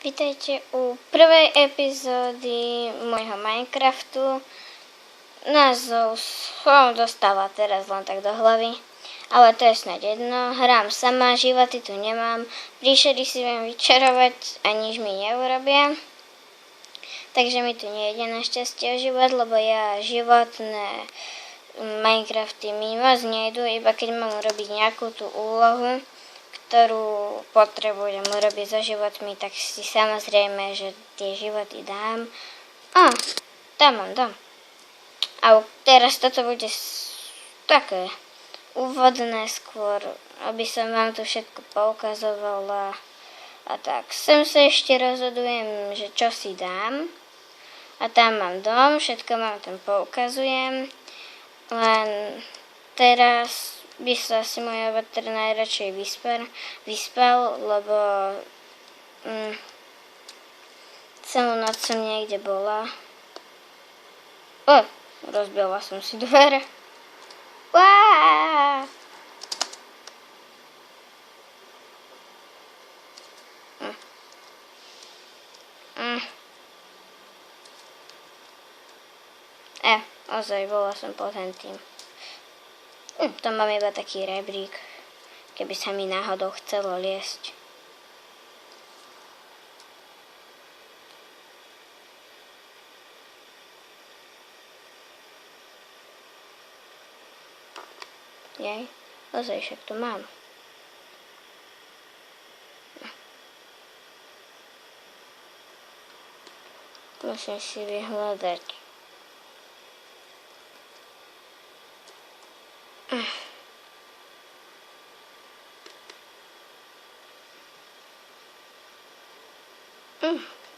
Vítajte u prvej epizódy môjho Minecraftu. Názov som dostala teraz len tak do hlavy, ale to je snad jedno. Hrám sama, životy tu nemám, príšery si viem vyčarovať a nič mi neurobia. Takže mi tu nejde našťastie o život, lebo ja životné Minecrafty mi moc nejdu, iba keď mám urobiť nejakú tú úlohu, ktorú potrebujem urobiť so životmi, tak si samozrejme, že tie životy dám. Tam mám dom. A teraz toto bude také úvodné skôr, aby som vám tu všetko poukazovala. A tak, sem sa ešte rozhodujem, že čo si dám. A tam mám dom, všetko vám tam poukazujem. Len teraz by sa asi môj avatar najradšej vyspal, lebo celú noc som niekde bola. Rozbila som si dvere. Ozaj, bola som pod tým. To mám iba taký rebrík, keby sa mi náhodou chcelo liesť. Jej, ozaj, však to mám. Musím si vyhľadať.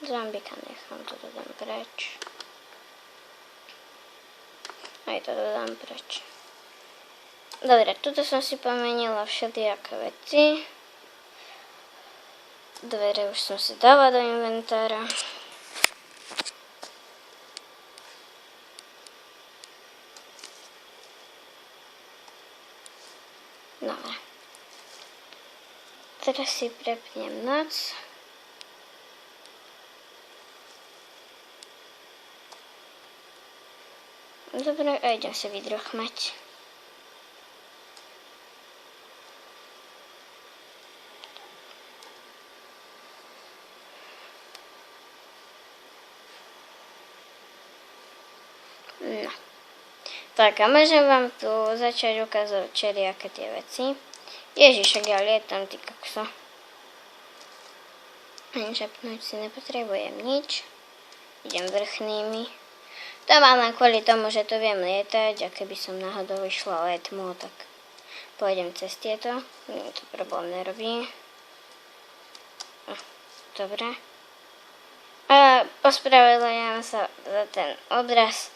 Zombika nechám, toto dám preč. Aj toto dám preč. Dobre, tuto som si pomenila všelijaké veci. Dvere už som si dala do inventára. Dobre. Teraz si prepnem noc. Dobre, a idem sa vydrochmať. No. Tak, a môžem vám tu začať ukázať všelijaké tie veci. Ježiš, ak ja lietam, ty kokso. Ani žapnúť si nepotrebujem nič. Idem vrchnými. To mám len kvôli tomu, že to viem lietať a keby som náhodou išla letmo, tak pôjdem cez tieto. To problém nerobí. Dobre. Ospravedlňujem sa za ten obraz,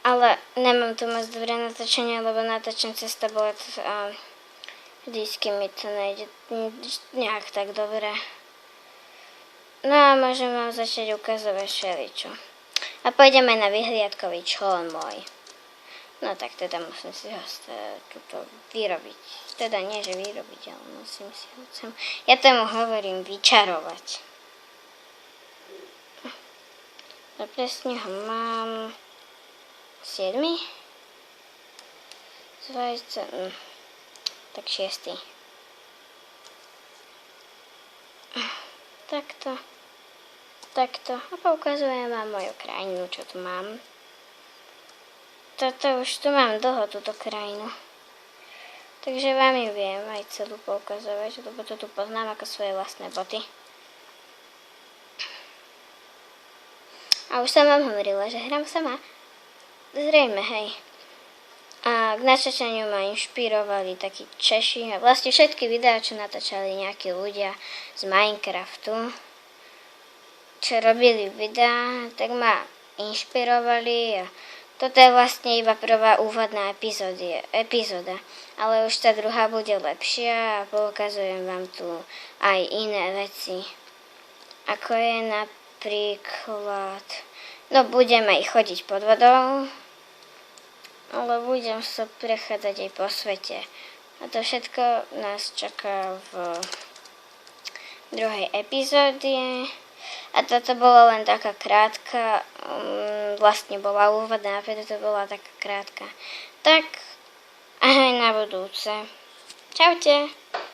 ale nemám tu moc dobré natáčanie, lebo natáčam cez tablet a vždycky mi to nejde nejak tak dobre. No a môžem vám začať ukazovať všeličo. A pôjdeme na vyhliadkový čln môj. No tak teda musím si ho tuto vyrobiť. Teda nie, že vyrobiť, ale musím si ho sem. Ja tomu hovorím vyčarovať. A presne ho mám 7. Tak 6. Takto. A poukazujem vám moju krajinu, čo tu mám. Toto už tu mám dlho, túto krajinu. Takže vám ju viem aj celú poukazovať, lebo to tu poznám ako svoje vlastné boty. A už som vám hovorila, že hrám sama. Zrejme, hej. A k natáčaniu ma inšpirovali takí Češi. A vlastne všetky videá, čo natáčali nejakí ľudia z Minecraftu, čo robili videá, tak ma inšpirovali a toto je vlastne iba prvá úvodná epizóda, ale už tá druhá bude lepšia a poukazujem vám tu aj iné veci, ako je napríklad, budem aj chodiť pod vodou, ale budem sa prechádzať aj po svete a to všetko nás čaká v druhej epizóde. A toto bola len taká krátka, vlastne bola úvodná, preto to bola taká krátka. Tak aj na budúce. Čaute.